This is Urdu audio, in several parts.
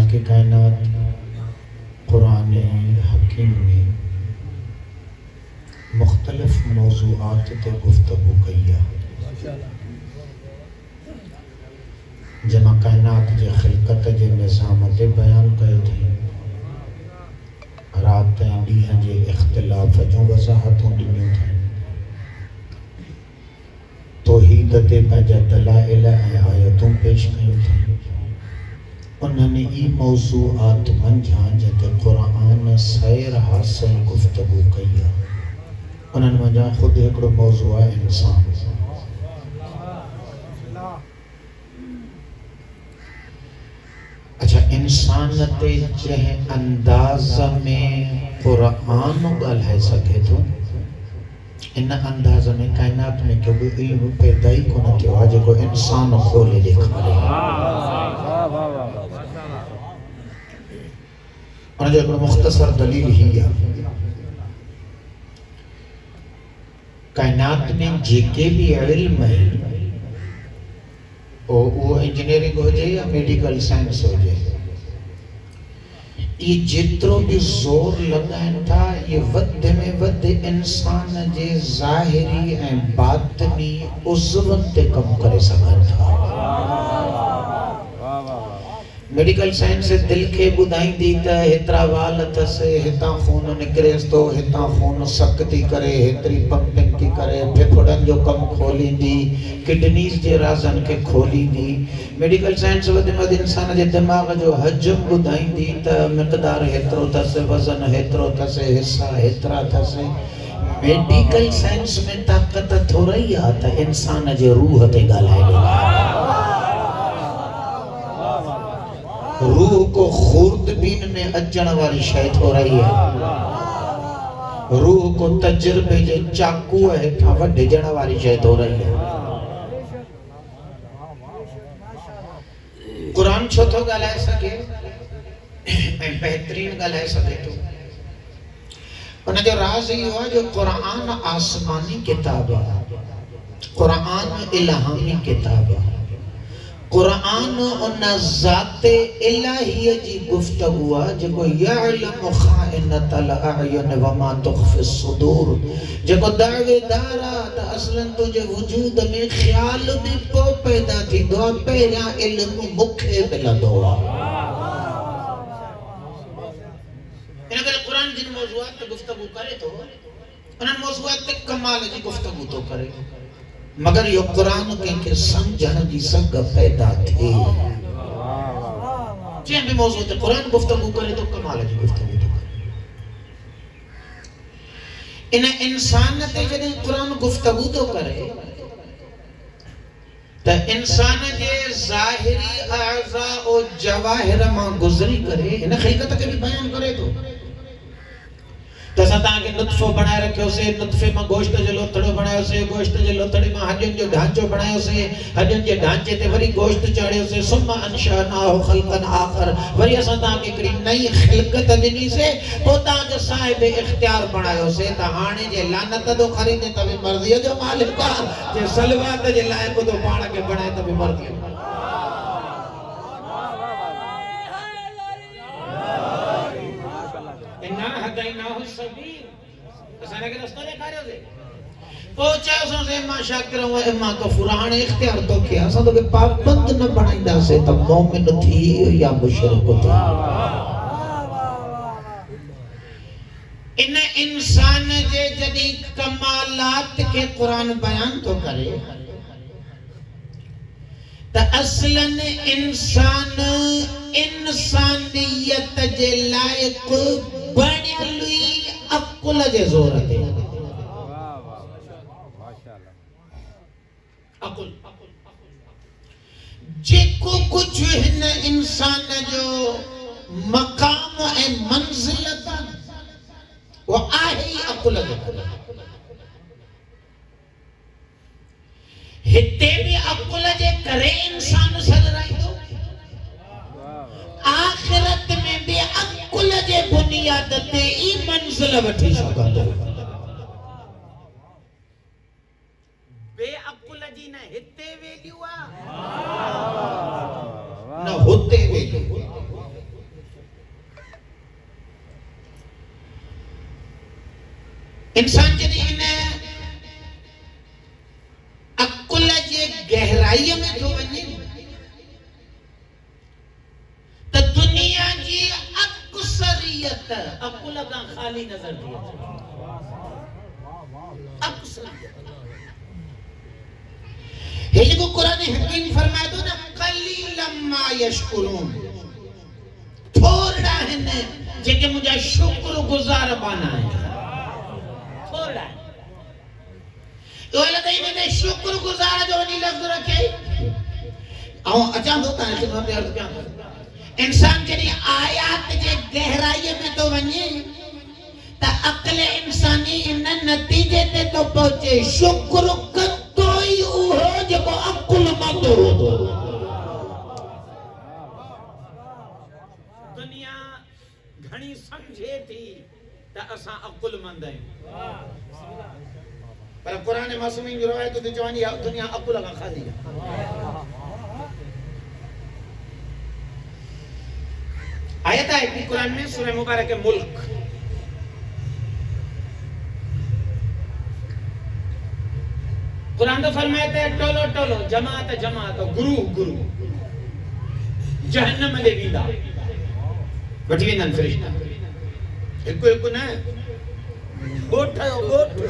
خالق کائنات قرآن حکیم میں مختلف موضوعات تے گفتگو کیا جنا کائنات جے خلقت جے نظام تے بیان کئے تھی رات ڈیہن جے اختلاف جو وضاحتوں ڈنیوں تھیں توحید تے پنجا دلائل آیتوں پیش کئیں تھیں انہوں نے ای موضوعات منجھان جتے قرآن سیر حاصل گفتگو کیا انہوں نے منجھان خود ایکڑو موضوع انسان اچھا انسان تے جہ انداز میں قرآن گل ہے سکے تو ان انداز میں کائنات میں کیوں بھی علم پیدائی کو نہ تیو آجے کو انسان کھولے لکھا لے اور جو ایک مختصر دلیل ہی ہے کائنات میں جے بھی علم ہے وہ انجینئرنگ ہو جائے یا میڈیکل سائنس ہو جائے یہ جتروں بھی زور لگائیں تھا یہ ود میں ود انسان جے ظاہری ہیں باطنی عضوان تے کم کرے سکھا تھا میڈیکل سائنس دل کے بدائیں دیتا ہے ہترا والت سے ہتا خون نکریس تو ہتا خون سکتی کرے ہتری پمپنگ کی کرے پھپڑن جو کم کھولی دی کڈنیز جے رازن کے کھولی دی میڈیکل سائنس ود مد انسان جے دماغ جو حجم بدائیں دیتا مقدار ہترو تھسے وزن ہترو تھسے حصہ ہترا تھسے میڈیکل سائنس میں طاقت تھوڑا ہی آتا انسان جے روح تے گالائے لگا روح کو خوردبین میں اجن والی شاید ہو رہی ہے روح کو تجربے جے چاکو ہے تھا وڈے جن والی شاید ہو رہی ہے قرآن چھو تو گلائے سکے بہترین گلائے سکے تو انہیں جو راز ہی ہوا جو قرآن آسمانی کتاب ہے قرآن الہامی کتاب ہے قرآن ان ذات الہی جی گفتگو جکو یعلم خائنت الاعین وما تخفی الصدور جکو دعوے دارا تا اصلاً تجھے وجود میں خیال بھی پو پیدا تھی دعا پیرا علم مکھے بلا دعا ان اگر قرآن جن موضوعات پہ گفتگو کرے تو انہاں موضوعات پہ کمال جی گفتگو تو کرے مگر یہ قرآن کے سمجھن جی سنگ پیدا تھے جن بھی موضوع تے قرآن گفتگو کرے تو کمال جی گفتگو تو کرے انہیں انسان تے جنہیں قرآن گفتگو تو کرے تو انسان جے ظاہری اعضاء و جواہر ماں گزری کرے انہیں خلقت کے بھی بیان کرے تو تسا تاں کے نطفہ بنائے رکھے اسے نطفے میں گوشت جو لوتڑو بنائے اسے گوشت جو لوتڑی میں ہڈین جو ڈھانچو بنائے اسے ہڈین جو ڈھانچے تے وری گوشت چاڑے اسے ثم انشأناہ خلقا آخر وری اسا تاں کے کری نئی خلقت دنی سے تو تاں جو صاحب اختیار بنائے اسے تا ہانے جے لعنت دو خریدے تبھی مرضی جو مالک کا جے سلوات جے لائے کو تو پانا کے بنائے تبھی مرضی پہنچے اسوں سے اما شاکر و اما کفران اختیار تو کیا اساں تو کہ پابند نہ بنائیں سے تب مومن تھی یا مشرک تھی ان انسان جے جدی کمالات کے قرآن بیان تو کرے تا اصلاً انسانیت جے لائق بڑی لوئی عقل جے زورت ہے عقل جے کو کچھ ہن انسان جو مقام اے منزلت وہ آہی عقل جے ہتے بھی عقل جے کرے انسان سج رہی تو آخرت میں بھی عقل جے بنیاد تے ای منزل وٹھی سکتا بے عقل جی نہ ہتے ویلیو نہ ہوتے ویلیو انسان جدی انہیں عقل جے گہرائی میں تو ونجے تو دنیا جی اکثریت عقل کا خالی نظر دیا اکثریت یہ جو قرآن حکیم فرمائے تو نا قلیلا ما یشکرون تھوڑا ہے جے کہ مجھے شکر گزار بانا ہے تھوڑا ہے تو اللہ تعالیٰ نے شکر گزار جو نہیں لفظ رکھے اچھا ہوتا ہے خدمت عرض کیا انسان جنہی آیات جے گہرائی میں تو ونجے تا عقل انسانی انہاں نتیجے تے تو پہنچے شکر کتو ہی اوہو جب عقل مند ہو دو دنیا گھنی سمجھے تھی تا اساں عقل مند ہیں پر قرآن معصومین جو روایت تو جوانی دنیا عقل کا خالی ہے آیت ہے کہ قرآن میں سورہ مبارک ملک قرآن تو فرماتے ہیں ٹولو ٹولو جماعت جماعت گروہ گروہ جہنم لے ویدہ بٹوینن فرشتہ ایک کو نہ گوٹ ہے گوٹ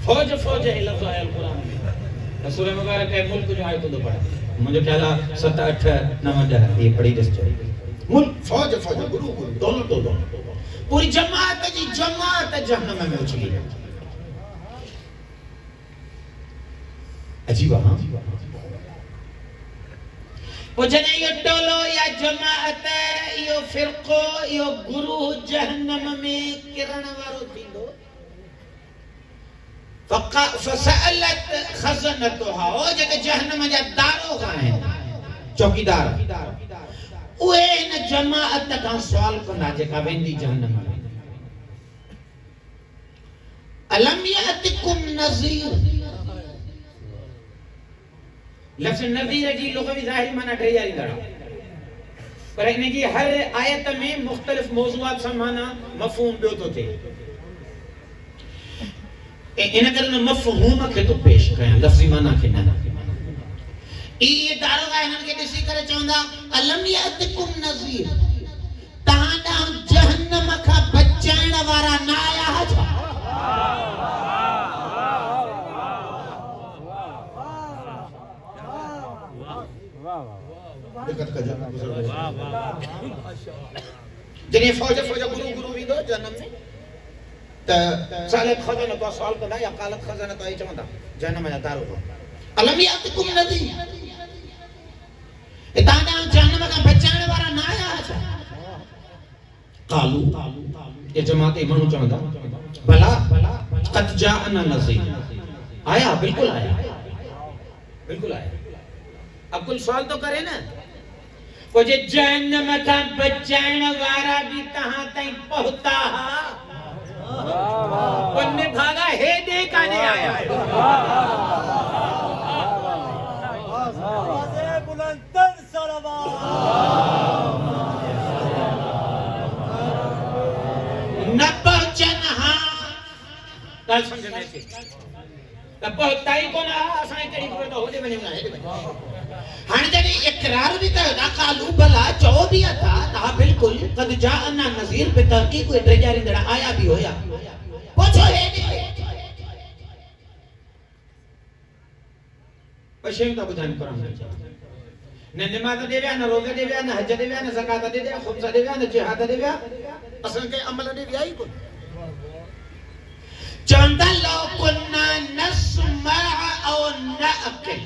فوج فوج ہے لفظ ہے القرآن میں سورہ مبارک ہے ملک جو آئے تو دو پڑھا مجھے خیالہ 7 8 9 10 یہ پڑھی دس چاہیے ملک فوج فوج گروہ گروہ دونوں تو دونوں پوری جماعت جی جماعت جہنم میں اچھلی ہے عجیب ہاں وہ جنہیں یہ ٹولو یا جماعت یہ فرقو یہ گروہ جہنم میں کرن وارو تھیندو فسألت خزنتها وہ جگہ جہنم جا دارو ہیں چوکیدار اوہ ان جماعت کا سوال کرنا جگہ ویندی جہنم میں علم یاتکم نذیر لفظ نذیر جی لغوی ظاہری معنی ٹھیاری دڑا پر انہیں کی ہر آیت میں مختلف موضوعات سمانا مفہوم بیو تو تھے انہیں کرنا مفہوم کے تو پیش کریں لفظی معنی کے نہ یہ دارو گا انہیں کے کسی کرے چاہندہ علم یاتکم نذیر تہاں جہنم کا بچائن وارا نایا جا جنہیں فوج گروہ گروہ بھی دو جہنم میں سالت خزانہ تو سوال کرنا یا قالت خزانہ تو آئی چاہتا جہنم میں دارو دو علم یاتکم نذیر اتانا جہنم کا بچانے وارا نہ آیا جا قالو یہ جماعت ایمانو چاہتا بلا قد جاءنا نذیر آیا بالکل آیا بالکل آیا اب کل سوال تو کرے نا وہ جے جہنم کا بچانے وارا بھی تہاں تائیں پہتا انہیں بھاگا ہے دیکھانے آیا بلندر سلوات نہ پہچن ہاں کل سمجھنے سے نہ پہتائی کو نہ آسائیں کری پورے تو ہو دے بنے ہاں جنہی اقرار بھی کہتا قالو بلا چو بھی تھا تھا بالکل قد جاءنا نذیر پہ تحقیق ہوئے ڈریجاری دڑا آیا بھی ہویا پوچھو ہے نہیں پشیم تا بدھائیں قرآن میں نہ نماز دے ویا نہ روزہ دے ویا نہ حج دے ویا نہ زکاة دے ویا خمسہ دے ویا نہ جہاد دے ویا اصلا کہ عمل دے ویا ہی کن چاندہ لو کننا نسمع او نعقل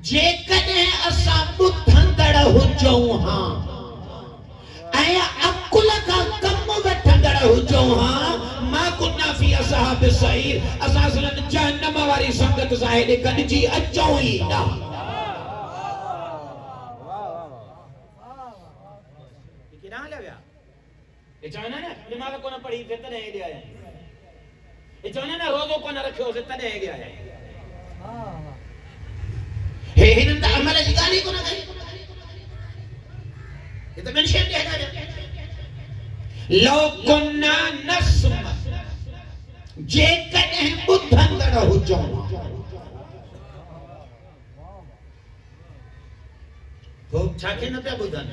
جے کنے اسا بدھندڑ ہو جاؤں ہاں ایا عقل کا کم وٹھندڑ ہو جاؤں ہاں ما کننا فی اصحاب السعیر اساساً جہنم واری سنگت ظاہر کن جی اچھاؤں ہی نا یہ چاہنا نا نماز کو نہ پڑھی پھر تنے دے آیا یہ چاہنا نا روزوں کو نہ رکھے اسے تنے دے آیا ہے ہنن دا عمل جگانی کو نہ گئی یہ تو منشیم دے گا لو کنا نسمع جے کدیں ٻڌندڙ هجون وہ چھا کے نہ پیا ٻڌن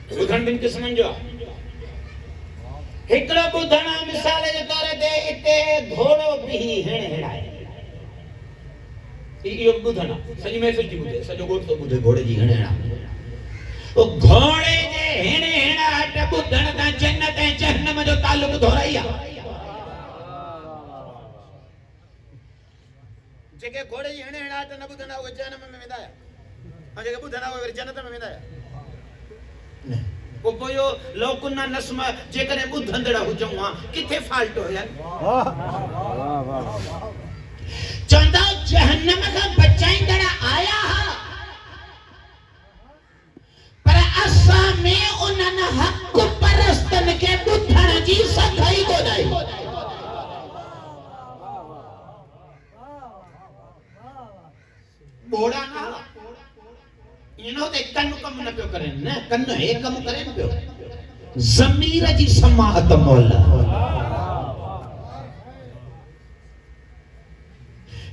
ٻڌن ٻن قسمن جو ہکڑو ٻڌڻ مثال جي طور تي اتي گھوڙو بيهي هڻ هڻائي یہ ٻڌڻ سڄي محفل جي ٻڌي سڄو ڳوٺ تو ٻڌي گھوڙے جي هڻ هڻا او گھوڑے جي هڻ هڻاٽ ٻڌڻ تان جنت ۽ جهنم جو تعلق ڌورائي آ جيڪي گھوڙے جي هڻ هڻاٽ نہ ٻڌندا اهي جهنم ۾ ويندا ۽ جيڪي ٻڌندا اهي جنت ۾ ويندا وہ پویو لو کنا نسمع جے کدیں ٻڌندڙ هجون ها کٿي فالٽ هيا چوندا جهنم کان بچائيندڙ آيا ها پر اسا ۾ انهن حق پرستن کي ٻڌڻ جي سڌائي ڳولائي بوڙا نہ انہوں تے کن کم نہ پیو کریں نہ کن ہے کم کریں پیو ضمیر جی سماعت مولا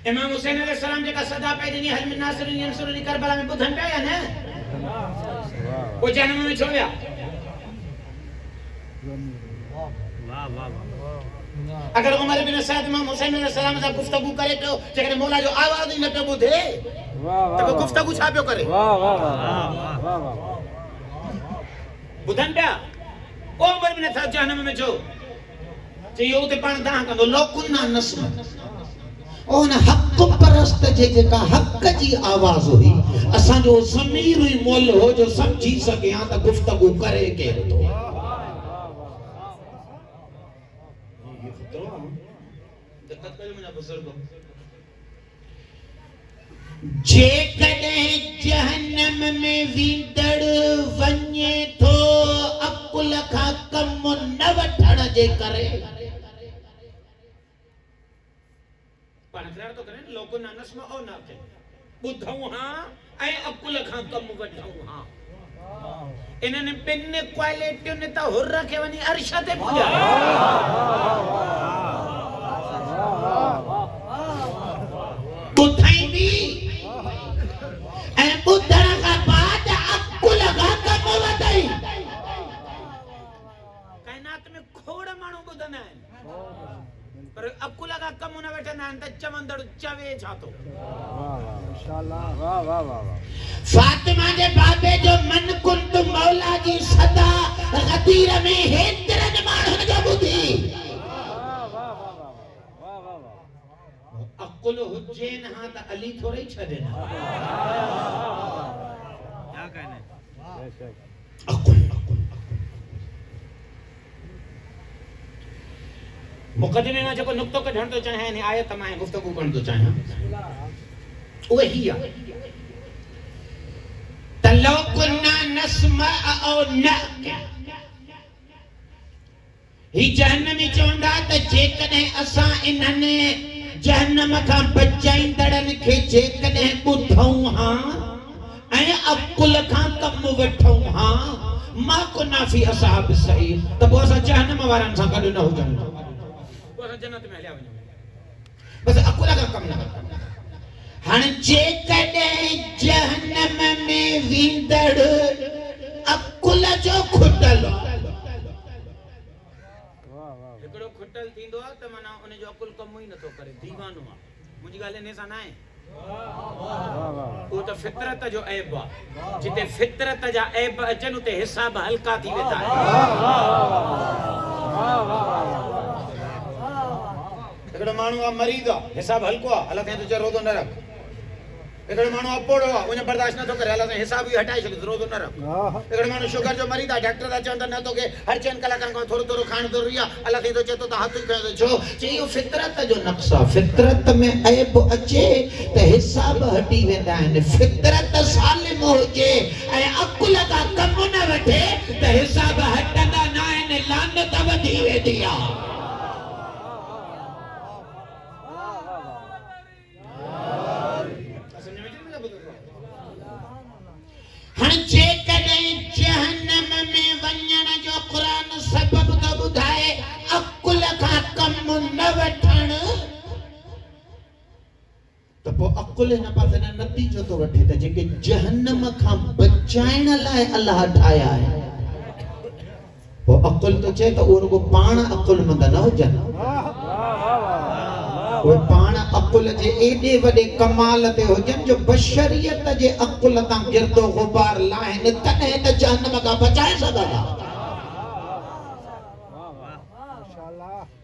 امام حسین علیہ السلام جے کا صدا پہ دینی حل من ناصر ینصرنی کربلا میں بدھن پہ یا نا وہ جہنم میں چھوڑیا اگر عمر بن سعد امام حسین علیہ السلام سے گفتگو کرے تو جے مولا جو آواز ہی نہ پہ بدھے تو گفتگو چھا پیو کرے بدھن پیا او عمر بن سعد جہنم میں چھو چیو تے پان داں کندو لو کنا نسمع اون حق پرست جے کا حق جی آواز ہوئی اساں جو ضمیر ہوئی مول ہو جو سمجھی سکے ہاں تا گفتگو کرے کے تو دقت کرو منا بزرگوں جے کدیں جہنم میں ویندڑ ونجے تو عقل کھا کم نہ وٹھڑ جے کرے پانکرار تو کریں لوگوں نہ نسمع او نہ کریں بدھوں ہاں اے عقل کھا کم وٹھوں ہاں انہوں نے پن کوائلیٹیوں نے تا ہر رکھے ونی عرشہ تے پوجا بدھائیں دی اے بدھڑا کا بعد عقل کھا کم وٹھائی کائنات میں کھوڑ مانو بدھن ہے پر عقل کا کم نہ وٹھنا ہے تے چمندڑ چوے جاتو فاطمہ دے بابے جو من کنت مولا جی صدا غدیر میں ہیترن مانن جو بدھی عقل حجین ہاں تا علی تھوڑے چھڑنا کیا کہنے عقل مقدمے میں جب نقطوں کا ڈھنڈ تو چاہیں نہیں آیت ہمائیں گفتگو کرن تو چاہیں وہی ہے تلو کنا نسمع او نعقل ہی جہنمی چوندا تا جے کدیں اساں انہن جہنم کا بچائیندڑن کھے جے کدیں ٻدھوں ہاں اے عقل کا کم وٹھوں ہاں ما کنا فی اصحاب السعیر تب اساں جہنم وارن سان گڈ نہ ہو جاں جنت میں لیا ونجو بس عقل کا کم نہ ہن جے کدیں جہنم میں ویندڑ عقل جو کھٹل ہکڑو کھٹل تھیندو تے منا ان جو عقل کم ہی نہ تو کرے دیوانو مجھی گالے نے سان ہے وہ تو فطرت جو عیب ہے جتے فطرت جا عیب اچن تے حساب ہلکا تھی ویتا ہے ایکڑو مانو مریض حساب ہلکو اللہ تے تو روزو نہ رکھ ایکڑو مانو اپوڑو انہیں برداشت نہ تو کرے اللہ تے حساب ہی ہٹائے چھے روزو نہ رکھ ایکڑو مانو شوگر جو مریض ڈاکٹر دا چوندا نہ تو کہ ہر چین کلاکن کو تھوڑو تھوڑو کھان ضروری ہے اللہ تے تو چے تو ہاتھ ہی کھے چھو چیو فطرت جو نقصا فطرت میں عیب اچے تے حساب ہٹی ویندا ہیں فطرت سالم ہو جے اے عقل دا کم نہ وٹھے تے حساب ہٹندا نہ نے لعنت ودھی ویندی ہے ہن جے کدیں جہنم تو پو عقل نہ پاسے نہ نتیجو تو وٹھے تا جے کہ جہنم کھا بچائن لائے اللہ ٹھایا ہے وہ عقل تو چاہے تو ان کو پانا عقل مند نہ ہو جانا وہ پانا عقل جے ایڈے وڈے کمال تے ہو جن جو بشریت جے عقل تاں گرد و غبار لائن تنہیں تا جہنم کا بچائے سکتا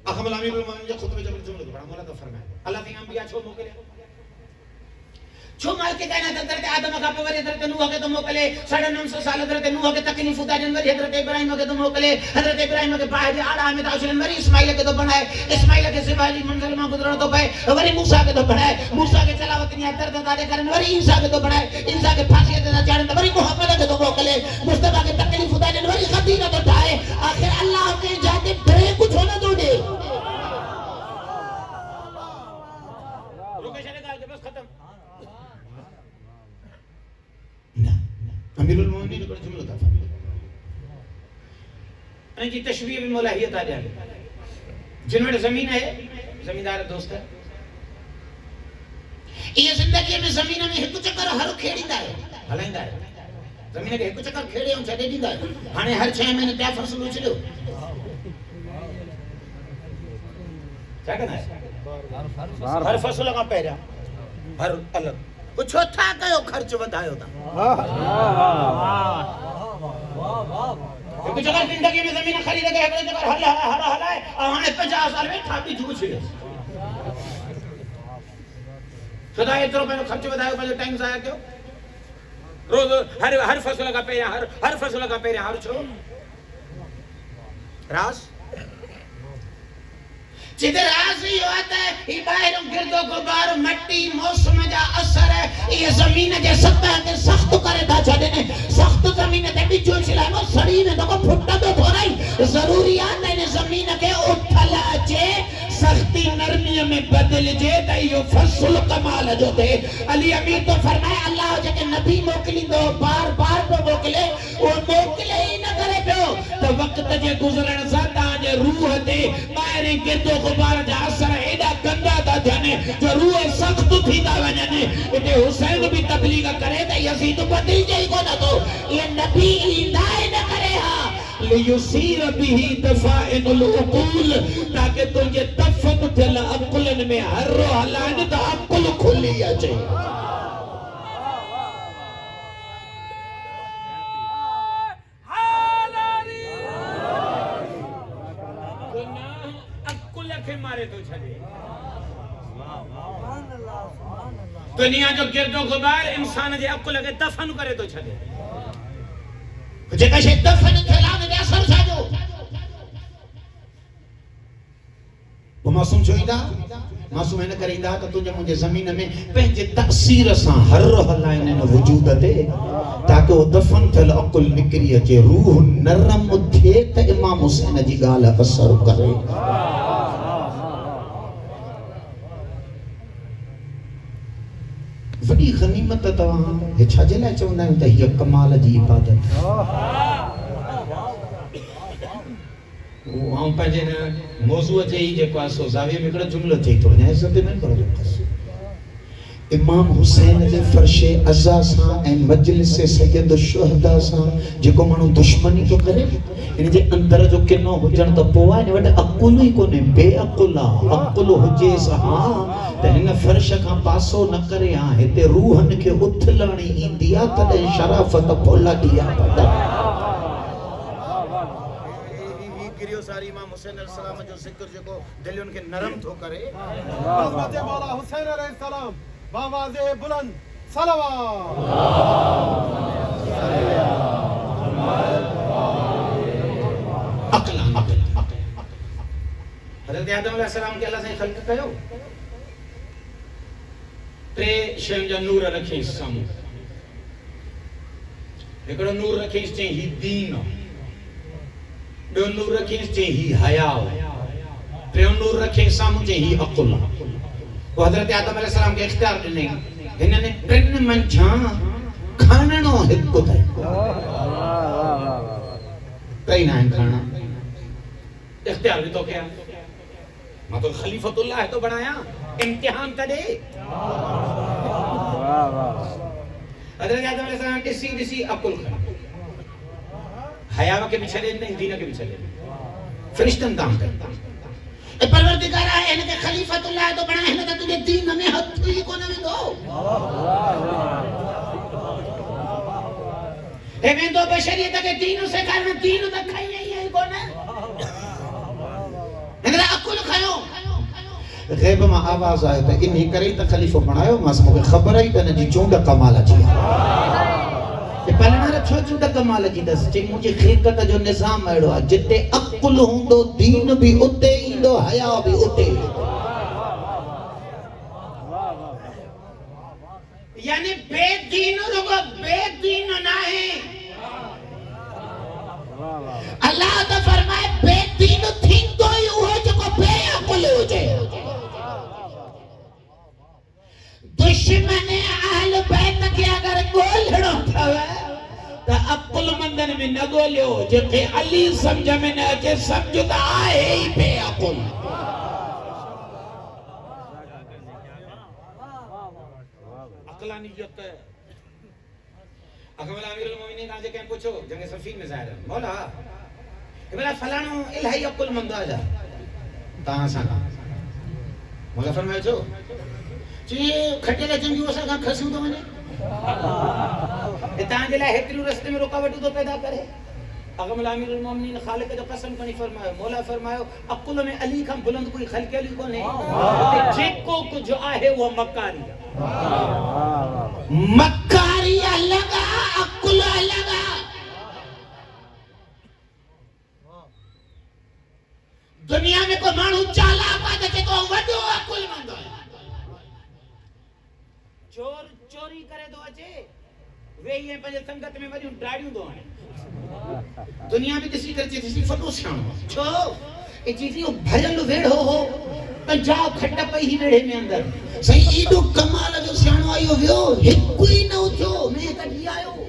اخم الامیر المؤمنین جو خطبہ جبر جملہ بڑا مولا تو فرمائے اللہ کی انبیاء چھو موکلے چھو مال کے کائنات حضرت آدم کا پوری حضرت نوح کے تو موکلے 950 سال حضرت نوح کے تکلیف اٹھا جنوری حضرت ابراہیم کے تو موکلے حضرت ابراہیم کے باہر آڑا میں تاوشن وری اسماعیل کے تو بنائے اسماعیل کے سوالی منزل میں گزرن تو پے وری موسی کے تو بنائے موسی کے چلاوت نہیں درد دادے کرن وری عیسی کے تو بنائے عیسی کے پھانسی تے نہ چڑھن وری محمد کے تو موکلے مصطفی کے تکلیف اٹھا جنوری خدیجہ تو اٹھائے آخر اللہ کے جاتے بڑے کچھ ہونا تو دے امیر المومنین نے بڑا جملہ تھا ان کی تشبیہ بھی ملاحیت آ جائے جن میں زمین ہے زمیندار دوست ہے یہ زندگی میں زمین میں ایک چکر ہر کھیڑیدا ہے ہلائندا ہے زمین کے ایک چکر کھیڑے ہوں چھڈے ڈیندا ہے ہانے ہر 6 مہینے پیا فصل اچھلو کیا کہنا ہے ہر فصل کا پہرا ہر الگ کچھ تھا کہو خرچ ودھایو تا کچھ اگر زندگی میں زمین خرید گئے ایک جگہ ہر ہلائے اور 50 سال میں تھاپی جھو چھڑے خدا اترو پہلے خرچ ودھایو پہلے ٹائم ضائع کیوں روز ہر فصل کا پہرا ہر فصل کا پہرا ہر چھو راز جدھر راز ہی ہوتا ہے ہی باہر گرد و غبار مٹی موسم جا اثر ہے یہ زمین جے سطح تے سخت کرے دا چھڈنے سخت زمین تے بھی جو چلائے سڑی میں تو پھٹا تو تھوڑا ضروری ہے ان زمین کے اٹھلا چے سختی نرمی میں بدل جے تے یہ فصل کمال جو تے علی امیر تو فرمائے اللہ جے کہ نبی موکلی دو بار بار تو موکلے وہ موکلے ہی نہ کرے پیو تو وقت جے گزرن ساتا جے روح تے باہر گرد و غبار جا اثر ایڈا گندا دا جانے جو روح سخت تھی دا وجنے اتے حسین بھی تبلیغ کرے تے یزید بدل جائے کو نہ تو یہ نبی ہدایت نہ کرے ہاں لیسیر بھی دفائن العقول تاکہ تجھے دفن تھل عقلن میں ہر رو حلان تا عقل کھلی آ جائے مارے تو چھلے دنیا جو گرد و غبار انسان جے عقل کے دفن کرے تو چھلے جے کشے دفن تھلا دے اثر ساجو وہ معصوم چھوئیدہ معصوم ہے نہ کریندہ تو تجھے مجھے زمین میں پہنچے تأثیر ساں ہر حلائن نے وجود دے تاکہ وہ دفن تھل عقل نکری اچے روح نرم تھے تا امام حسین جی گالا اثر کرے وڈی غنیمت تواں ہچا جلا چوندا تے یہ کمال جی عبادت وہ ہم پنجے موضوع جے جے کو اسو زاویہ میں کڑا جملہ تھی تو نے عزت میں کرو امام حسین دے فرش عزا ساں اے مجلس سید الشہداء ساں جے کو منو دشمنی تو کرے ان جے اندر جو کنو ہجن تو پوا نے وڈ عقل ہی کونے بے عقل عقل ہجے سا تے ہن فرش کا پاسو نہ کرے ہاں ہتے روحن کے اتھلانی ایندیا تے شرافت بولا دیا پتا گریو ساری امام حسین علیہ السلام جو ذکر جو کو دل ان کے نرم تھو کرے حضرت مولا حسین علیہ السلام باواز بلند صلوات حضرت آدم علیہ السلام کے اللہ سے خلق کہو تے شیم جا نور رکھیں سامو ایکڑو نور رکھیں چیں ہی دین بیو نور رکھیں چیں ہی حیاء بیو نور رکھیں سامو چیں ہی عقل وہ حضرت آدم علیہ السلام کے اختیار دینے انہوں نے ٹرن من جھاں کھاننو ہکو تھے کئی نائن کھانا اختیار بھی تو کیا میں تو خلیفت اللہ ہے تو بنایا امتحان کدے حضرت آدم علیہ السلام ڈسی عقل کھڑا حیا کے بھی چھلے نہیں دین کے بھی چھلے فرشتن دام کرتا اے پروردگار ہے ان کے خلیفۃ اللہ تو بنا ہے نا تجھے دین میں ہتھ ہی کو نہ دو اے میں تو بشریت کے دین سے کرنا دین تک کھائی نہیں ہے کو نہ اگر عقل کھاؤ غیب میں آواز آئے تھا انہی کرے تا خلیفہ بنایو ماس مجھے خبر آئی تا جی چونڈا کمال اچھی یہ پہلے نہ چھو چونڈا کمال اچھی دس چی مجھے خلقت جو نظام ایڑو ہے جتے عقل ہوندو دین بھی اتے ایندو حیا بھی اتے یعنی بے دین لوگا بے دین نہ ہے اللہ تو فرمائے بے دین تھین تو ہی ہوئے جو کو بے عقل ہو جائے دشمن اہل بیت کے اگر گولڑوں تھا تو عقل مندن میں نہ گولیو جو کہ علی سمجھا میں نے اچھے سمجھتا آئے ہی بے عقل عقلانیت ہے اکمل امیر المومنین آجے کہیں پوچھو جنگ صفین میں ظاہر ہے مولا بلا فلانو الہی عقل مند آجا تاہاں سانا مولا فرمائے جو چیئے کھٹے لے جنگی وسا کھاں کھسیوں تو منے اتاں جلائے ہتریو رستے میں رکاوٹو تو پیدا کرے اکمل امیر المومنین خالق جو قسم کنی فرمائے مولا فرمائے عقل میں علی کھاں بلند کوئی خلق علی کو نہیں جیکو کچھ آئے وہ مکاری مکاری لگا عقل لگا دنیا میں کوئی مانو چالا پاتے کہ تو وڈو عقل مند ہے چور چوری کرے دو اچھے وہی ہیں پہلے سنگت میں وڈیوں ڈاڑیوں دو آنے دنیا میں کسی کرچے کسی فٹو سیاں چھو یہ چیزیں بھجل ویڑ ہو پنجاب کھٹا پئی ہی ویڑے میں اندر صحیح ایڈو کمال جو سیانو آئی ہو ویو ایک کوئی نہ اچھو میں کٹھی آئے ہو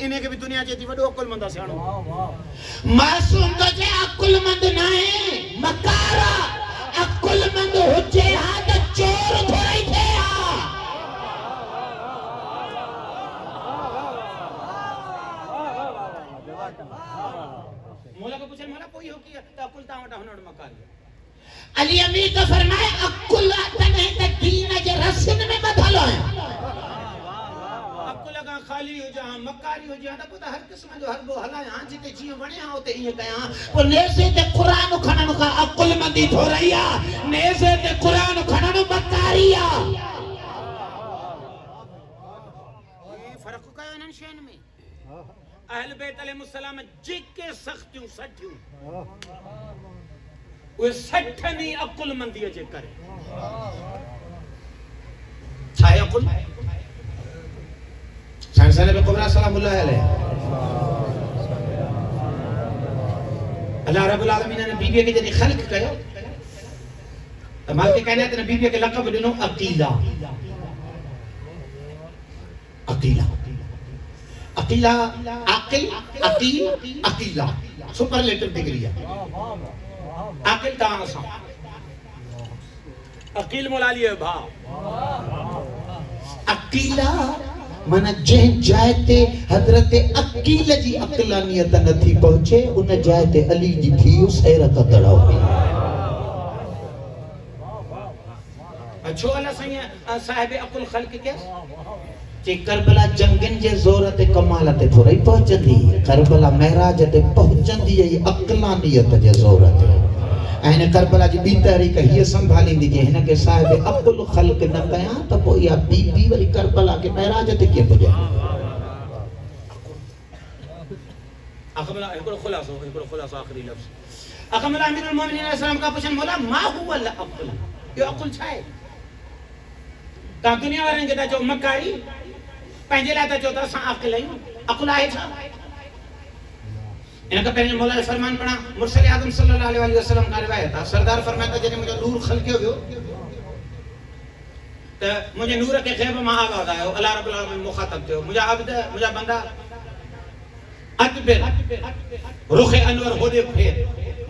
انہیں کے بھی دنیا چاہتی وڈو عقل مندہ سیانو معصوم تو جے عقل مند نہ ہے مکارا عقل مند ہوچے ہاں تو چور دھوئی تھے مولا کو پوچھے مولا کوئی ہو کیا تو عقل تاوٹا ہونا مکار لیا علی امیر تو فرمائے عقل آتا نہیں تو دین جے رسن میں بدھلو ہے عقل اگاں خالی ہو جہاں مکاری ہو جہاں تو پتا ہر قسم جو ہر بو حلا یہاں جیتے جیوں بڑے ہاں ہوتے ہی کہاں وہ نیزے تے قرآن کھنانو کا عقل مندی دھو رہی ہے نیزے تے قرآن کھنانو مکاری ہے فرق کا ہے انہن شین میں اہل بیت علیہ السلام جکے سختیوں سٹھیوں وہ سٹھنی عقل مندی جے کرے چھائے عقل سائنسانے پہ قبرہ سلام اللہ علیہ اللہ رب العالمین نے بیبی کے جنہی خلق کہا تمہارے کے کہنے ہیں بیبی کے لقب دنوں عقیلہ عقیلہ عقیلہ عقل عقیل عقیلہ سپرلیٹر ڈگری ہے عقل تاں سا عقیل مولا لیے بھا عقیلہ مانا جہن جائے حضرت عقیل جی عقلانیت نہ تھی پہنچے انہیں جائے علی جی تھی اس حیرت تڑاؤ اچھو اللہ سائیں صاحب عقل خلق کے چی کربلا جنگن جے زورت کمالت تھوڑی پہنچن دی کربلا محراج تے پہنچن دی یہ عقلانیت جے زورت این کربلا جی بی تحریک یہ سنبھالی دی جے ہنہ کہ صاحب عقل خلق نہ کہاں تو وہ یا بی ولی کربلا کے محراج تے کیا پجے اقبلہ ایکڑو خلاصو آخری لفظ اقبلہ امیر المومنین علیہ السلام کا پوچھن مولا ما ہوا العقل یہ عقل چھائے کہاں دنیا ورن کے تا جو مکاری پہنجے لاتا جو تا ساں عقل ہے عقل آئے چھا انہاں کا پہلے مولا فرمان پڑھا مرسل اعظم صلی اللہ علیہ وسلم کا روایت تھا سردار فرماتا جنہیں مجھے نور خلقے ہوئے تو مجھے نور کے غیب میں آواز آئے ہو اللہ رب العالمین مخاطب تے ہو مجھے عبد مجھے بندہ ادبر رخ انور ہو دے پھیر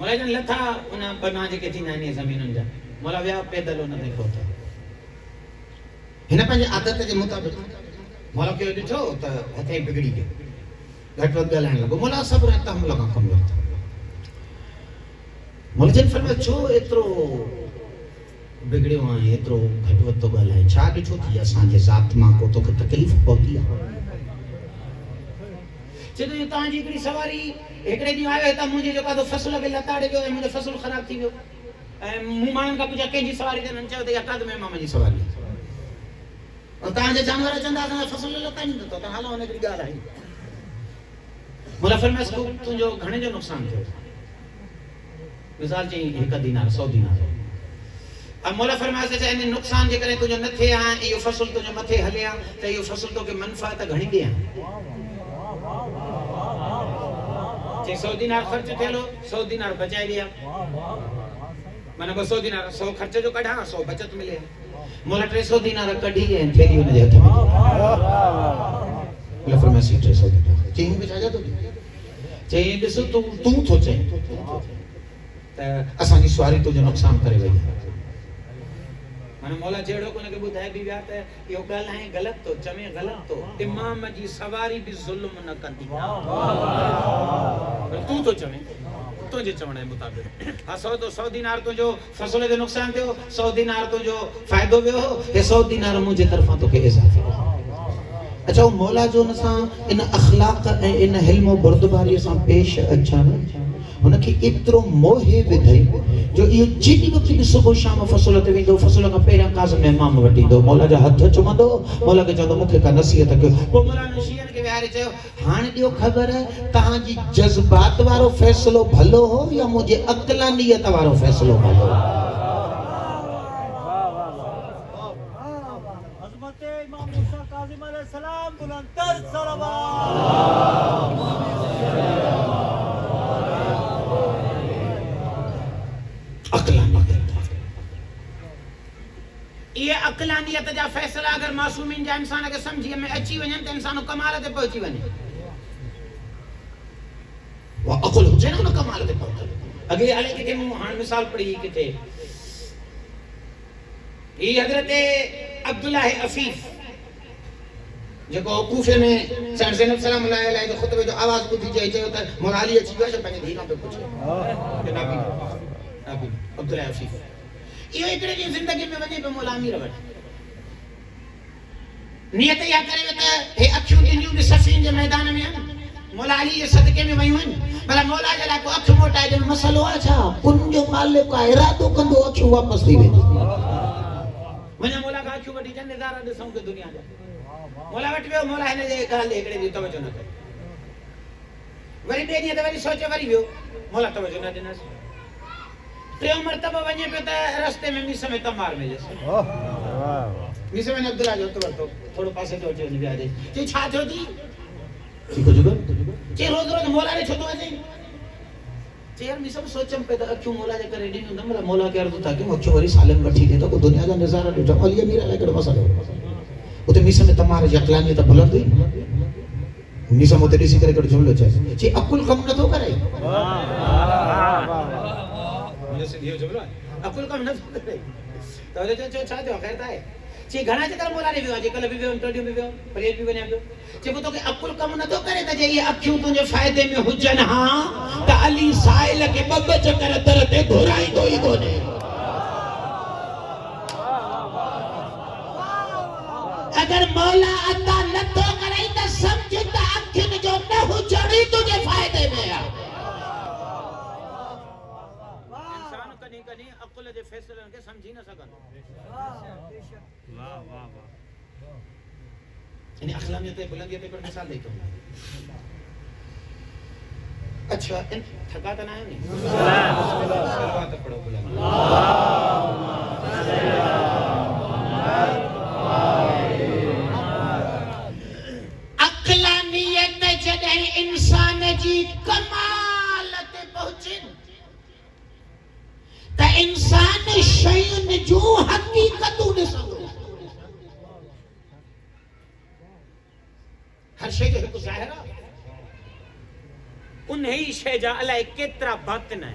مولا جن لتھا ان بنا جے تھی نانی زمینن جا مولا ویا پیدل ان دے پہتا ہن پنج عادت کے مطابق مولا کے ڈٹھو تا ہتے بگڑی گئے گھٹ وقت گلائن لگو مولا صبر رہتا ہم لگا کم کرتا مولا جن فرمایا چھو اترو بگڑے وہاں اترو گھٹ وقت گلائن چھا ڈٹھو تھی اسان جے ذات ماں کو تو تکلیف پہتی ہے جدو یہ تاں جی کڑی سواری ایکڑے دی آیا تا مجھے جو کا تو فصل کے لتاڑے جو مجھے فصل خراب تھی گیو مو مان کا پوچھا کہ جی سواری دے نچا تے اٹا میں ماما جی سواری اور تاں جے جانور چندا تا فصل لتا نہیں تو حالا ہونے کڑی گال آئی مولا فرمایا اس کو تو جو گھنے جو نقصان تھے مثال چاہیے ایک دینار 100 دینار اب مولا فرمایا سے ان نقصان جے کرے تو جو نہ تھے ہاں یہ فصل تو جو متھے ہلیا تے یہ فصل تو کے منفعت گھنی دیا 100 دینار خرچ تھے لو 100 دینار بچائے لیا میں 200 دینار 100 خرچ جو کڑھا 100 بچت ملے مولا 300 دینار کڑھی ہے تھیلی انہیں دے ہتھ میں مولا فرمایا سی 300 دینار چاہیے بچا جا تو چاہیے ڈسو تو تھو چاہیے اسان جی سواری تو جو نقصان کرے وئی من مولا جیڑو کو نے بدھائے بھی ویات ہے یہ گل ہے غلط تو چمے غلط تو امام جی سواری بھی ظلم نہ کندی تو چمے تو جے چونے مطابق ہاں 100 دینار تو جو فصل دے نقصان تھے 100 دینار تو جو فائدہ ویو یہ 100 دینار مجھے طرفاں تو کے اضافی اچھا وہ مولا جو نساں ان اخلاق ان حلم و بردباری سان پیش اچھا ان کی اترو موہے ودھئی جو یہ جنی وقت بھی صبح شام فصل تے ویندو فصل کا پہلا کاظم امام وٹی دو مولا جا ہتھ چمندو مولا کے چوندو مکھے کا نصیحت کیو وہ مولا نشین کے ویارے چیو ہاں دیو خبر ہے تہاں جی جذبات وارو فیصلو بھلو ہو یا مجھے عقلانیت وارو فیصلو بھلو ہو عظمت امام موسیٰ کاظم علیہ السلام بلندتر صلوات یہ عقلانیت جا فیصلہ اگر معصومین جا انسان اگر سمجھیے میں اچھی ونجن تو انسانو کمالت پہنچی ونجن وہ عقل ہو جائے نا کمالت پہنچی اگلی علیہ کے ہاں مثال پڑھی کہ تھے یہ حضرت عبداللہ عفیف جو کو کوفے میں سیڈ زینب سلام اللہ علیہ جو خطبے جو آواز کو دی جائے ہوتا ہے مولالی اچھی گوشہ پہنے دھیروں پہ پوچھے نبی عبداللہ عفیف یہ اتنے کی زندگی میں وجہ پہ مولا امیر وٹ نیت یا کرے ویتا ہے اکھیوں کی نیوں کی سفین جو میدان میں ہیں مولا علی یہ صدقے میں وہی ہوئیں بلا مولا جلا کو اکھ موٹا ہے جو مسئلہ اچھا کن جو مالک کا ارادو کندو اکھیوں واپس دی ویدی وجہ مولا کا اکھیوں وٹی جن نظارہ دے سوں کے دنیا جا مولا وٹ ویو مولا ہے نے جے کہا لے کڑے دی توجہ نہ کرے وری بے نیت وری سوچے وری ویو مولا توجہ نہ دینا سی تریو مرتبہ ونجے پہ تا رستے میں میسا میں تمار میں جیسے میسا میں عبداللہ جو تو تھوڑو پاسے تو چیز بھی آجے چی چھات ہوتی چی کو جگہ چی روز روز مولا نے چھوٹو آجے چی یار میسا میں سوچم پیدا اکیوں مولا جے کرے دینوں دمرا مولا کے عرض ہوتا کہ وہ اکیوں وری سالم بٹھی دے تو دنیا کا نظارہ دیتا علیہ میرا لے کر مسئلہ وہ تو میسا میں تمار یقلانی تا بلند ہوئی میسا میں تیری سی کرے کر جملو چاہے چی اکل کم نہ تو کرے یہ جو بلا اکل کم نہ تو کرے تو جو چاہتے ہو خیر تا ہے چی گھنا چکر مولا نے بھی آجے کل بھی بھی انٹرڈیو بھی بھی پریج بھی بنیا بھی چی وہ تو کہ اکل کم نہ تو کرے تا یہ اکھیوں تجھے فائدے میں حجن ہاں تا علی سائل کے بب چکر ترتے گھرائی کوئی کونے اگر مولا عطا نہ تو کرے تا سمجھتا اکھیوں جو نہ حجنی تجھے فائدے میں آ عقل دے فیصلے کے سمجھی نہ سکن واہ واہ واہ یعنی اخلاقیت بلندیت پر مثال دیتا ہوں اچھا تھکاتا نہ ہے نہیں صلوات پڑھو بلند عقلانیت جدہ انسان جی کمالت پہنچن تا انسان شین جو حقیقتوں نے سکو ہر شے جو ہے کو ظاہرہ انہی شے جا علیہ کترا باطن ہے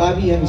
22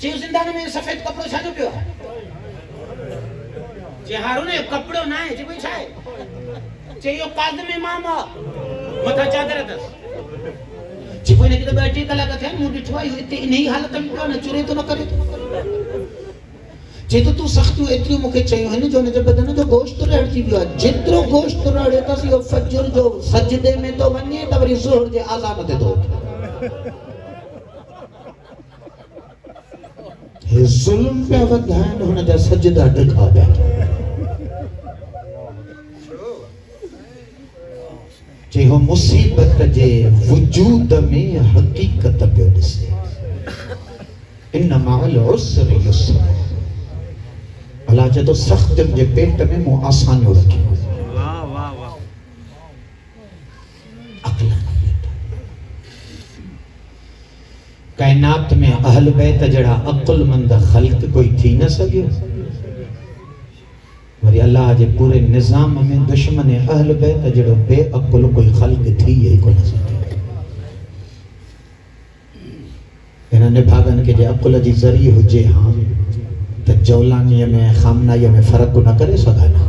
چیو زندان میں سفید کپڑو چھاجو پیو چی ہارونے کپڑو نہ ہے چی کوئی چھائے چی یو قادم امام متھا چادر دس چی کوئی نے کتا بیٹھی کلا کتے ہیں مجھے ٹھوائی ہوئی نہیں حالت میں پیو نہ چورے تو نہ کرے چی تو سختیو اتریو مکے چاہیو ہے جو نے جب بدن جو گوشت رہڑ چی بیو جترو گوشت رہڑے تا سی فجر جو سجدے میں تو ونیے تا وری زہر جے آزان دے دو ظلم پہ ودھائن ہونا جا سجدہ دکھا بیٹھا چی ہو مصیبت جے وجود میں حقیقت پہ دسے انما العسر یسر اللہ جے تو سخت جے پیٹ میں مو آسانیوں رکھی کائنات میں اہل بیت جڑا عقل مند خلق کوئی تھی نہ سکے وری اللہ جے پورے نظام میں دشمن اہل بیت جڑو بے عقل کوئی خلق تھی یہی کو نہ سکے انہوں نے بھاگن کے جے عقل جی ذریعہ ہو جے ہاں تو جولانی میں خامنائی میں فرق نہ کرے سکانا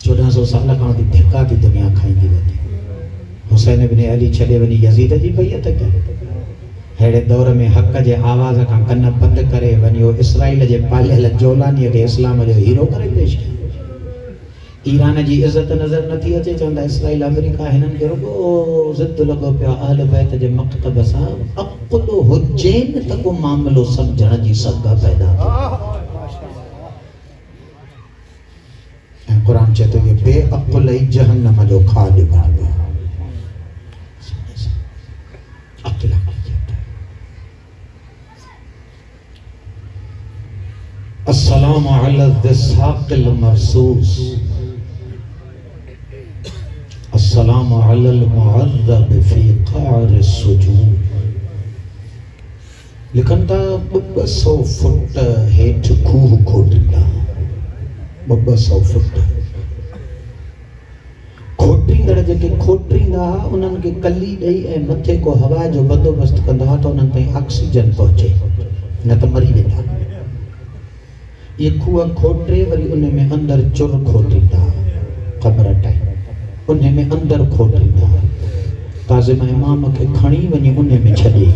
1400 سالہ کہاں دی دھکا کی دنیا کھائیں گی ہوتی حسین ابن علی چھلے ونی یزید جی بیعت کیا ہیڑے دور میں حق جے آواز کا کن بند کرے ونیو اسرائیل جے پالے جولانی کے اسلام جو ہیرو کرے پیش کیا ایران جی عزت نظر نہ تھی اچے چوندا اسرائیل امریکہ ہنن کے رگو ضد لگو پیا اہل بیت جے مکتب سا عقل حجین تک معاملو سمجھن جی سگا پیدا قرآن چاہتے ہیں بے عقل جہنم جو کھاڑ بن گیا عقل السلام علی الذساق المرسوس السلام علی المعذب فی قعر السجود لیکن تا 200 فٹ ہیٹ کوہ کھوٹندا 200 فٹ کھوٹریندا جے کھوٹریندا انہن کے کلی ڈئی اے متھے کو ہوا جو بندوبست کندا تو انہن تے آکسیجن پہنچے نہ تو مری ویندا یہ کوہ کھوٹرے وری انہیں میں اندر چر کھوٹریندا قبر ٹائم انہیں میں اندر کھوٹریندا کاظم امام کے کھڑی ونی انہیں میں چھڈے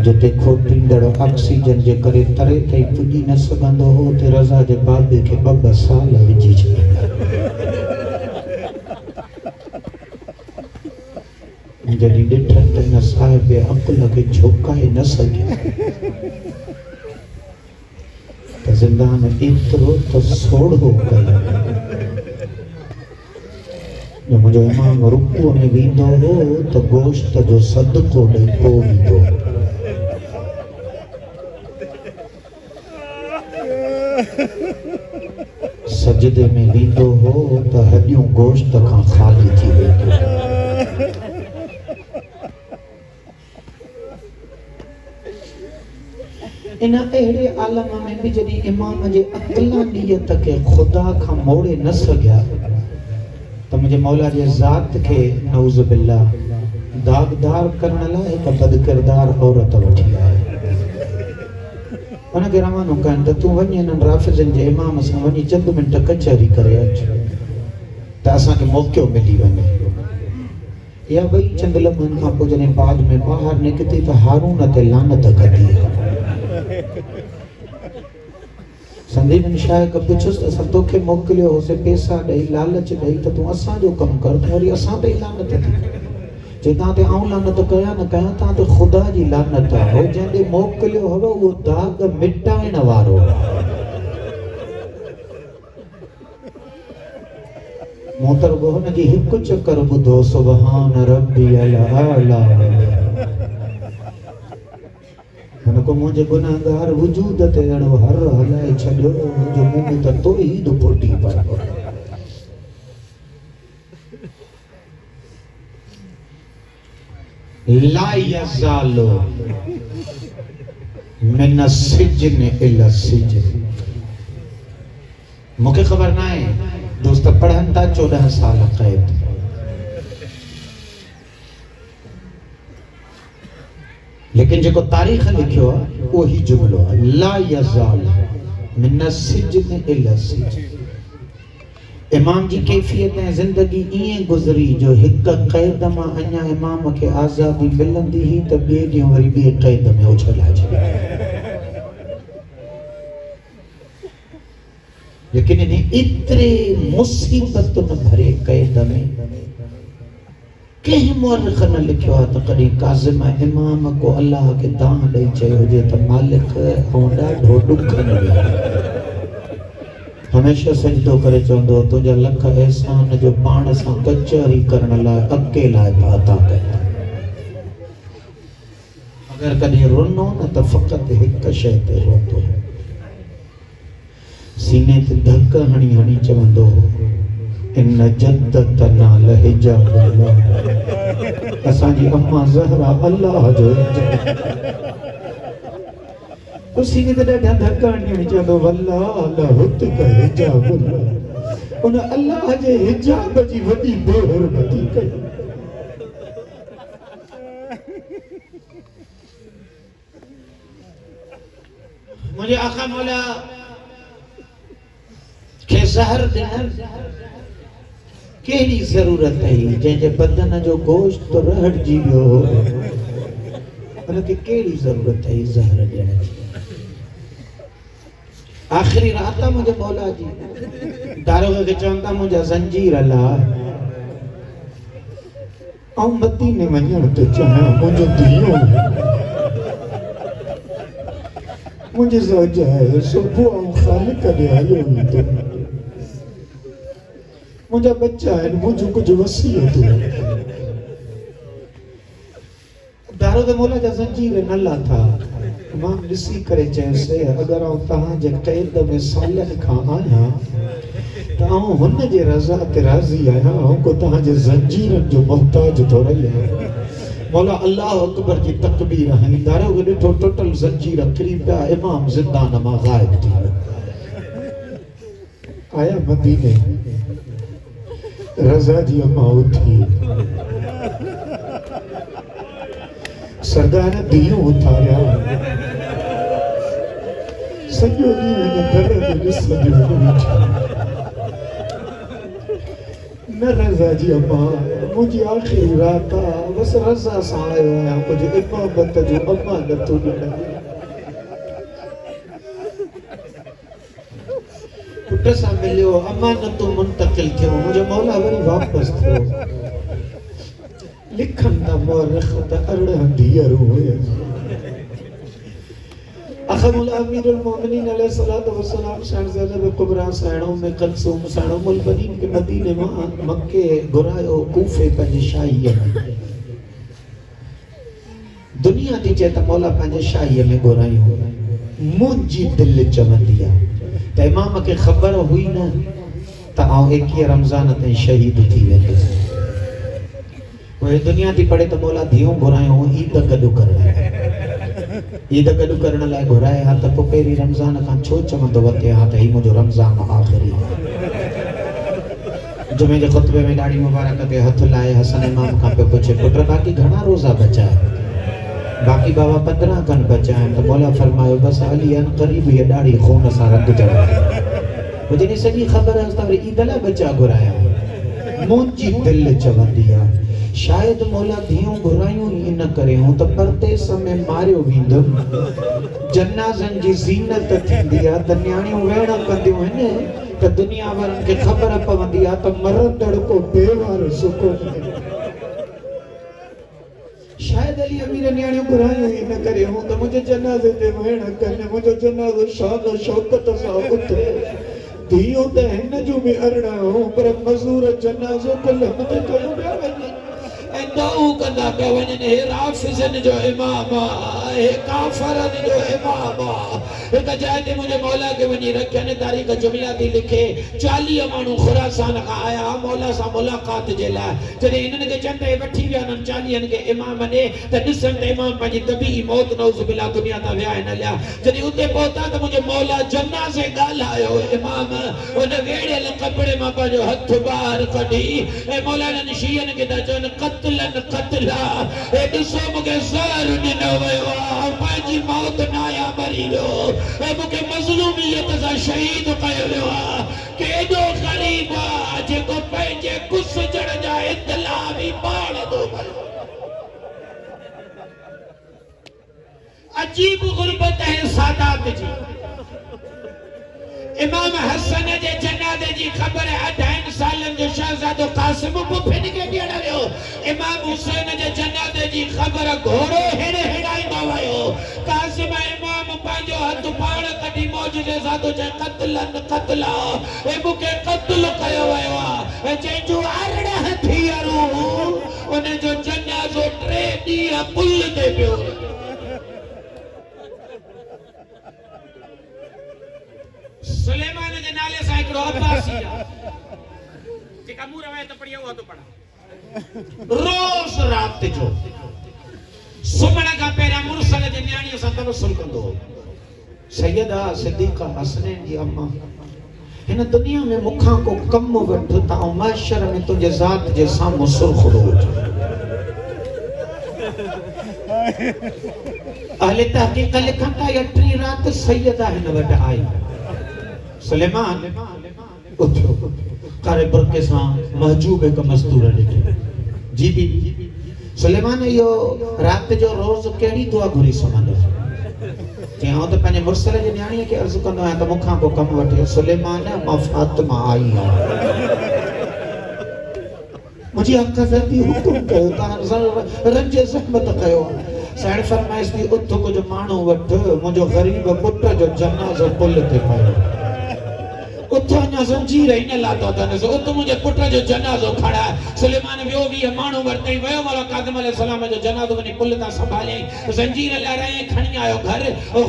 جتے کھوٹریندا آکسیجن جے کرے ترے تے پجی نہ سگندو ہو تے رضا دے بابے کے 2 سال وجی چھڈے جڑی ڈٹھن تے نہ صاحب عقل کے جھوکائے نہ سگے تے زندان اترو تو سوڑ ہو گیا جو مجھے امام رکوع میں ویندو ہو تو گوشت جو صدقو ڈئی پو ویندو سجدے میں ویندو ہو تو ہڈیوں گوشت کھا خالی تھی ویندو انہاں اہڑے عالم میں بھی جڑی امام جے عقلانیت کے خدا کھا موڑے نہ سگیا تو مجھے مولا جے ذات کے نعوذ باللہ داغدار کرنے لائے ایک بد کردار عورت وٹھی آئے انہاں کے روانو کہن تو ونی انہاں رافضن جے امام اساں ونی چند منٹ کچہری کرے اچ تا اساں کے موقع ملی ونی یا بھئی چند لمحن کھا پو جنے بعد میں باہر نکتی تو ہارون تے لعنت کری سندھی بن شاہ کا پوچھس اساں توکھے موکلیو ہو سے پیسہ ڈئی لالچ ڈئی تو تو اساں جو کم کر تو وری اساں تے لعنت تھی جے تاں تے آؤں لعنت کیا نہ کیا تاں تے خدا جی لعنت ہو جے موکلیو ہو وہ داغ مٹائن وارو موتر بہن جی ہک چکر بدھو سبحان ربی الاعلی ان کو مجھے گناہگار وجود تے اڑو ہر ہلائے چھڈو جو منہ تے توحید پھٹی پر لا یزال من السجن الى السجن مکھے خبر نہ ہے دوست پڑھن تا 14 سال قید لیکن جو کو تاریخ لکھو وہی جملو ہے لا یزال من السجن الى السجن. امام جی کیفیتیں زندگی این گزری جو ہک قید میں انیا امام کے آزادی ملندی ہی تو بے ڈیوں وری بے قید میں اچھلا جائے. لیکن انہیں اترے مصیبت نہ بھرے قید میں کہیں مورخ نہ لکھو تو قدی کاظم امام کو اللہ کے دان دے چاہے ہو جے تو مالک ہونڈا ڈھوڈو کھنے لیا. ہمیشہ سجدو کرے چوندو تجھا لکھ احسان جو پان سا کچری کرن لائے اکیلا عطا کرتا. اگر کدی رونو نہ تو فقط ایک شے تے روتو. سینے تے دھک ہنی ہنی چوندو ان جدتنا لحجاب اللہ. اساں جی اماں زہرا اللہ جو اسی نے ڈاڈا دھکانی نہیں چاہدو واللہ لہت کا حجاب اللہ. انہاں اللہ جے حجاب جی وڈی بے حرمتی کئی. مجھے آقا مولا کہ زہر دن کیڑی ضرورت ہے جن جے بدن جو گوشت تو رہٹ جی بیو ہو انہاں کیڑی ضرورت ہے زہر دن. آخری راتہ مجھے مولا جی داروغہ کے چونتا مجھے زنجیر اللہ آؤں مدینے منیر تو چاہاں مجھے دیوں مجھے زوجہ ہے صبح آؤں خالق دے آئے ہوئی تو مجھے بچہ ہے مجھے کچھ وسیعت ہے. داروغہ مولا جا زنجیر نلہ تھا. امام نسی کرے چیسے اگر آؤں تہاں جے قید میں صالح کھا آیا تو آؤں ہن جے رضا تے راضی آیا آؤں کو تہاں جے زنجیرن جو محتاج تو رہی ہے. مولا اللہ اکبر جی تکبیر ہیں دارو گے ڈٹھو ٹوٹل زنجیر قریب پہ امام زندان ما غائب تھی. آیا مدینے رضا جی اماں اٹھی سردار دیوں اتاریا سجو دیوں نے درد جسم دیوں بیٹھا. نہ رضا جی اماں مجھے آخری راتا بس رضا سائے ہویا مجھے امامت جو امانتو نہیں. پٹھا سا ملیو امانتو منتقل تھے مجھے مولا وری واپس تھے لکھن دا مورخ دا ارڑ دیر ہوئے. اخم الامیر المومنین علیہ السلام شہر زینب قبرہ سائنوں میں قلصوم سائنوں ملبنین کے مدینے مکہ گرائیو کوفے پنج شاہیہ میں دنیا دی چیتا مولا پنج شاہیہ میں گرائیو مجھے دل چمن دیا. تا امام کے خبر ہوئی نا تا آؤں ایک ہی رمضان تین شہید تھی ویلے وہ دنیا دی پڑے تو مولا دھیوں گھرائیں ہوں عید گدو کرنے عید گدو کرنے لائے گھرائے ہاں تک پہلی رمضان کان چھو چمن دو وقتے ہاں ہی مجھو رمضان آخری جمعے جو خطبے میں ڈاڑی مبارکہ کے ہتھ لائے حسن امام کان پہ پوچھے پٹر باقی گھنا روزہ بچا ہے باقی بابا 15 کن بچا ہے تو مولا فرمائے بس علی ان قریب یہ ڈاڑی خون سارا گجڑا مجھے نہیں سکی خبر ہے اس طور عید اللہ بچا گھرایا مونجی دل چمن دیا. شاید مولا دھیوں گھرائیوں ہی نہ کرے ہوں تو پرتے سمیں ماریو ویندم جنازن جی زینت تھی دیا دنیاڑیوں ویڑا کندیوں ہیں تو دنیا ورن کے خبر پوند دیا تو مردڑ کو بیوار سکو. شاید علی امیر نیاڑیوں گھرائیوں ہی نہ کرے ہوں تو مجھے جنازے دے ویڑا کرنے مجھے جنازہ شان و شوکت سا اترے دھیوں دے ہن جو میں ارڑا ہوں پر مزور جنازوں کو لہتے کرو بیا ویڑا دعو کندہ پہ ونجن ہے رافضن جو اماما ہے کافرن جو اماما ایک جائے مجھے مولا کے ونی رکھنے تاریخ کا جملہ بھی لکھے 40 امانو خراسان کا آیا مولا سا ملاقات جلا جنہیں انہوں کے چندے بٹھی بھی انہوں 40 کے امام نے تنسن امام پانچی طبیعی موت نوز بلا دنیا تا ویائے نہ لیا جنہیں اتے پہتا تو مجھے مولا جنازے گال آئے ہو امام انہیں ویڑے لکپڑے سلیمان پنجو ہتھ بار کڈی اے مولانا نشین کے دجن قتلن قتلا اے دسو مکے زار ڈنو ویوا پنجی موت نایا مری لو اے مکے مظلومیت زا شہید کیو ویوا کیڈو غریب جے کو پنجے کس جڑ جا اطلاع بھی پاڑ دو عجیب غربت ہے سادات جی امام حسن جے جنازے جی خبر ہے 28 سالن جو شہزادو قاسم کو پھن کے ڈیڑا ویو امام حسین جے جنازے جی خبر گھوڑو ہڑے ہڑائی باوایو قاسم امام پانجو ہتھ پاڑ کڈی معجزے زادو جے قتلن قتلا اے مکے قتل کیو ویو جے جو ارڑ تھیرو ان جو جنازو 3 ڏينهن پل تے پيو سلیمان کے نالے سے ایک عباسی جکا مور روایت پڑھیا ہوا تو پڑھا روز رات جو سمنا کا پیرا مرسل جے نیانی اسا توسل کندو سیدہ صدیقہ حسنین جی اما ہن دنیا میں مکھاں کو کم وٹھ تا معاشر میں تجھے ذات جے سامو سرخ روج اہل تحقیق لکھن تا یٹری رات سیدہ ہن وٹ آئی سلیمان اٹھو قارے برکے ساں محجوب کا مستورہ لکھے جی بی سلیمان یہ رات جو روز کیڑی دعا گھری سماندو کہ ہاں تو پہنے مرسل جی نیانی ہے کہ عرض کندو ہے تو مکھاں کو کم وٹھے سلیمان ما فاطمہ آئی ہے مجھے آقا ذاتی حکم کہو تا رنج زحمت کہو سائن فرمائش دی اتھو کو جو مانو وٹھ مجھو غریب پٹر جو جنازو پل تے پائے اتھو انیا زنجیر ہی نہ لاتا تھا نسو اتھو مجھے پٹر جو جنازو کھڑا ہے سلیمان ویو بھی مانو ورتے ویو والا قادم علیہ السلام جو جنازو بنی پلتا سنبھالے زنجیر اللہ رہے کھنی آئو گھر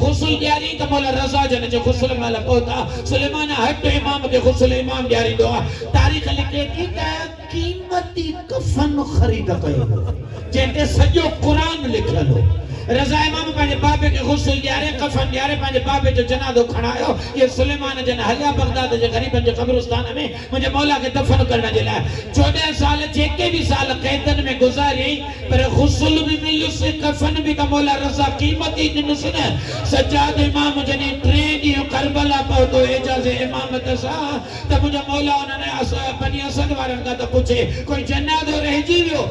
غسل دیاری تا مولا رضا جن جو غسل مالا پوتا سلیمان ہٹ امام کے غسل امام دیاری دعا تاریخ لکھے کی قیمتی کفن خرید کئے جنتے سجو قرآن لکھا لو رضا امام پانجے بابے کے غسل دیارے کفن دیارے پانجے بابے جو جنازو کھڑایو یہ سلیمان جن حلیہ بغداد جو غریبن جو قبرستان میں مجھے مولا کے دفن کرنا جلا ہے 14 سال جیکے بھی سال قیدن میں گزاری پر غسل بھی ملو سے کفن بھی کا مولا رضا قیمتی ننسن سجاد امام جنی ٹرینی کربلا پاو تو اجاز امامت سا تب مجھے مولا انہوں نے بنی اسد وارن کا تو پوچھے کوئی جنازو رہ جیویو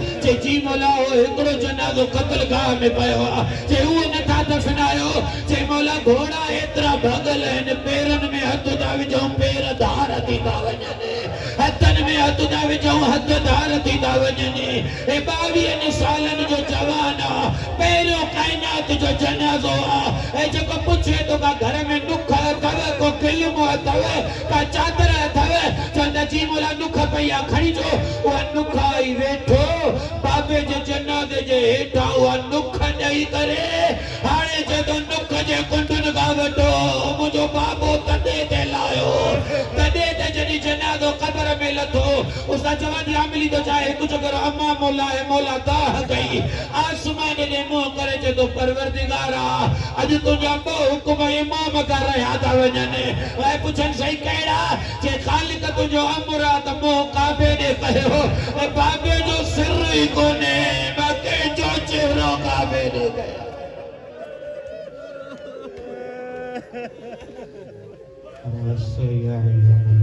جی مولا ہو ہکڑو جنازو قتل گاہ میں پائے ہوا جے وہ نتا دفنایو جے مولا گھوڑا اترا بھگل ہے پیرن میں ہتھ داوی جاؤں پیر دھار تھی داوجنے ہتھن میں ہتھ داوی جاؤں ہتھ دھار تھی داوجنے اے 22 سالن جو جوانا پیرو کائنات جو جنازو اے جو کو پوچھے تو کا گھر میں نکھا تھوے کو کلمو تھوے کا چادر تھوے چندہ جی مولا نکھا پیا کھڑی جو وہ نکھا ہی ویٹھو بابے جو جنازے جے ہیٹھا وہ نکھا نہیں کرے ہاڑے جے تو نکھا جے کنڈن گا وٹو مجھو بابو تدے دے لائیو تدے دے جنی جنازو قبر میں لتھو اس کا جوانی عاملی تو چاہے کچھ اگر اما مولا ہے مولا داہ گئی آسمان نے مو کرے جے تو پروردگارا اج تو جامبو حکم امام کر رہے آدھا وجنے اے پوچھن صحیح کہڑا جے خالق تو جو امرات مو کعبے نے کہے ہو اے بابے جو سر ہی کونے باقی جو چہروں کعبے نے کہے